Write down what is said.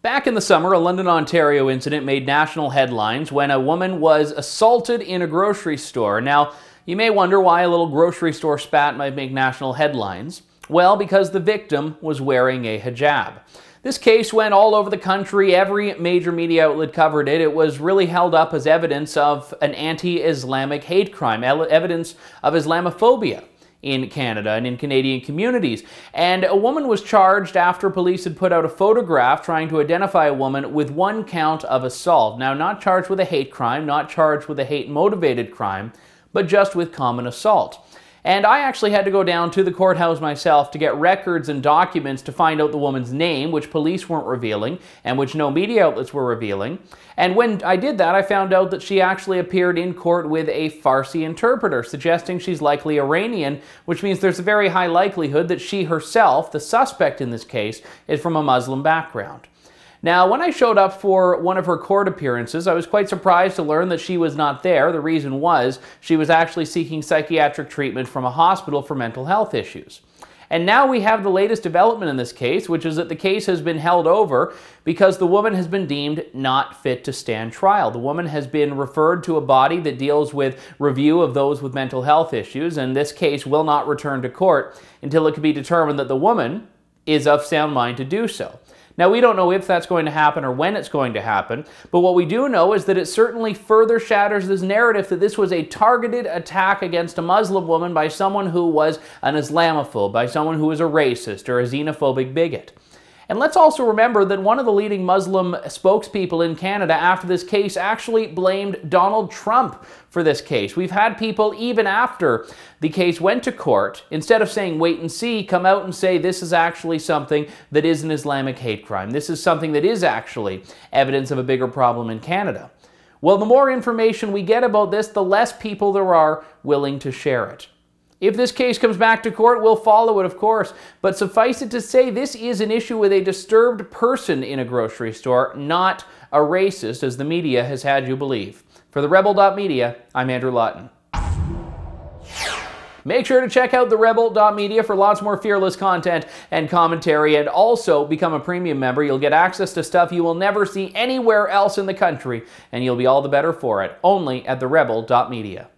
Back in the summer, a London, Ontario incident made national headlines when a woman was assaulted in a grocery store. Now, you may wonder why a little grocery store spat might make national headlines. Well, because the victim was wearing a hijab. This case went all over the country. Every major media outlet covered it. It was really held up as evidence of an anti-Islamic hate crime, evidence of Islamophobia in Canada and in Canadian communities. And a woman was charged after police had put out a photograph trying to identify a woman with one count of assault. Now, not charged with a hate crime, not charged with a hate-motivated crime, but just with common assault. And I actually had to go down to the courthouse myself to get records and documents to find out the woman's name, which police weren't revealing, and which no media outlets were revealing. And when I did that, I found out that she actually appeared in court with a Farsi interpreter, suggesting she's likely Iranian, which means there's a very high likelihood that she herself, the suspect in this case, is from a Muslim background. Now, when I showed up for one of her court appearances, I was quite surprised to learn that she was not there. The reason was she was actually seeking psychiatric treatment from a hospital for mental health issues. And now we have the latest development in this case, which is that the case has been held over because the woman has been deemed not fit to stand trial. The woman has been referred to a body that deals with review of those with mental health issues, and this case will not return to court until it can be determined that the woman is of sound mind to do so. Now, we don't know if that's going to happen or when it's going to happen, but what we do know is that it certainly further shatters this narrative that this was a targeted attack against a Muslim woman by someone who was an Islamophobe, by someone who was a racist or a xenophobic bigot. And let's also remember that one of the leading Muslim spokespeople in Canada after this case actually blamed Donald Trump for this case. We've had people, even after the case went to court, instead of saying wait and see, come out and say this is actually something that is an Islamic hate crime. This is something that is actually evidence of a bigger problem in Canada. Well, the more information we get about this, the less people there are willing to share it. If this case comes back to court, we'll follow it, of course, but suffice it to say, this is an issue with a disturbed person in a grocery store, not a racist, as the media has had you believe. For the Rebel.media, I'm Andrew Lawton. Make sure to check out the Rebel.media for lots more fearless content and commentary, and also become a premium member. You'll get access to stuff you will never see anywhere else in the country, and you'll be all the better for it, only at the Rebel.media.